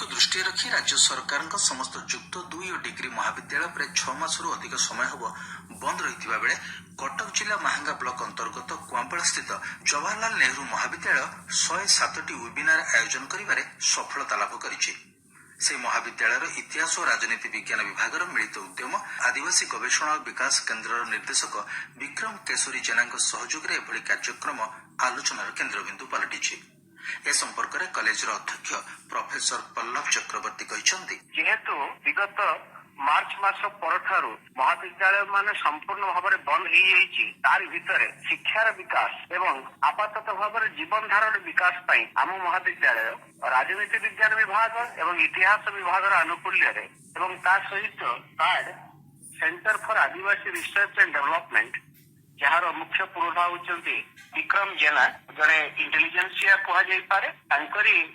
दृष्टि रखी राज्य सरकार समस्त युक्त 2 और डिग्री महाविद्यालय प्राय 6 मासरू अधिक समय हम बंद रही बेले कटक जिला महांगा ब्लॉक अंतर्गत कुआंपाड़ स्थित जवाहरलाल नेहरू महाविद्यालय 107टी वेबिनार आयोजन करिबारे सफलता लाभ करिछि। से महाविद्यालय इतिहास और राजनीति विज्ञान विभाग मिलित उद्यम आदिवासी गवेषणा और विकास केन्द्र निर्देशक विक्रम केशरी जेना सहयोग एभली कार्यक्रम आलोचनार केन्द्रबिंदु पलटिछि। ए संपर्क में कॉलेज अध्यक्ष प्रोफेसर पल्लव चक्रवर्ती कहते जेहेतु विगत मार्च मास पर महाविद्यालय मान संपूर्ण भाव में बंद हो तार भितर शिक्षार विकास एवं आपातत भाव जीवन धारण विकास आम महाविद्यालय राजनीति विज्ञान विभाग एवं इतिहास विभाग आनुकूल्य एवं ता सहित card centre for Adivasi research and development jar मुख्य पुरोधा होती विक्रम जेना जड़े इंटेलिजेंसिया कहुपे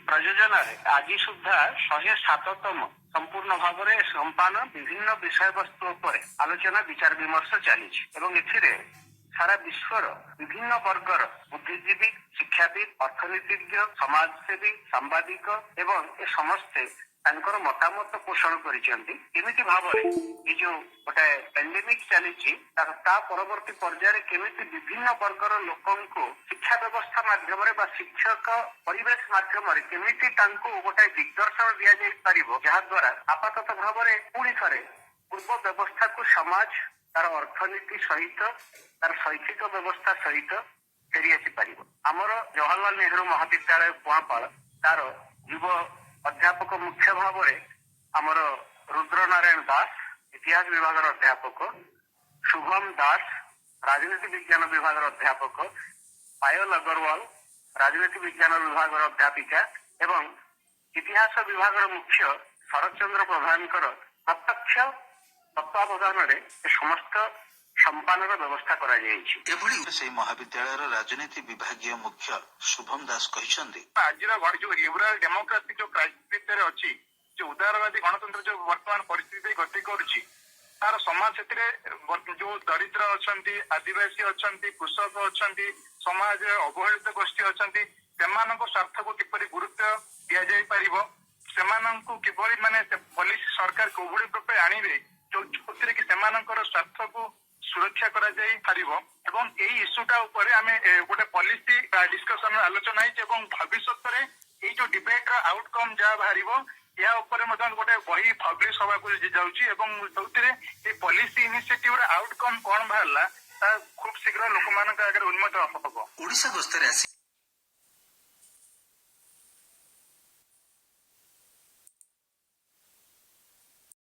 प्रयोजन आज सुधा 107तम संपूर्ण भाव में संपान विभिन्न विषय वस्तु पर आलोचना विचार विमर्श चली सारा विश्वर विभिन्न वर्गर बुद्धिजीवी शिक्षाविद अर्थनीतिज्ञ समाजसेवी सांबादिक एवं ए समस्ते मतामत पोषण करमिति भाव जो गोटे पेंडेमिक चली परवर्ती पर्यायर केमिति विभिन्न वर्गर लोक शिक्षा व्यवस्था माध्यम शिक्षक परिवेश माध्यम केमिति गोटे दिग्दर्शन दि जापर जहाद्वारा आपातत भाव में पुणी थे पूर्व व्यवस्था को समाज तार अर्थनीति सहित तार शैक्षिक व्यवस्था सहित फेरी आसीपर आमर जवाहरलाल नेहरू महाविद्यालय कुआंपाड़ तार युव अध्यापक मुख्य भाव में आमर रुद्र नारायण दास इतिहास विभाग अध्यापक शुभम दास राजनीति विज्ञान विभाग अध्यापक पायल अग्रवाल राजनीति विज्ञान विभाग अध्यापिका एवं इतिहास विभाग मुख्य शरद चंद्र प्रधान प्रत्यक्ष तत्वावधान में समस्त संपादन व्यवस्था कर महाविद्यालय राजनीति विभागीय मुख्य शुभम दास आज जो लिबराल डेमोक्रेसी जो क्राइसिस अच्छी जो उदारवादी गणतंत्र जो वर्तमान परिस्थिति गति करुच्ची तार समाज से जो दरिद्र अच्छा आदिवासी अच्छा कृषक अच्छा समाज अवहेलित गोष्ठी अच्छा स्वार्थ को किपरि गुरुत्व दि जापर से किभली माने पुलिस सरकार कोभली रूपे आणवे जो स्वार्थ को सुरक्षा करा जाई पारिबो एवं एई इश्यूटा ऊपर आमे गोटे पॉलिसी डिस्कशन आलोचना भविष्य में ये जो डिबेट आउटकम जहाँ बाहरिबो या ऊपर गोटे बही पब्लिश हवा को जाउची एवं ये पॉलिसी इनिशिएटिव आउटकम कौन बाहरला खूब शीघ्र लोक मान आगे उन्मोचन हम। ओडिशा गस्तरे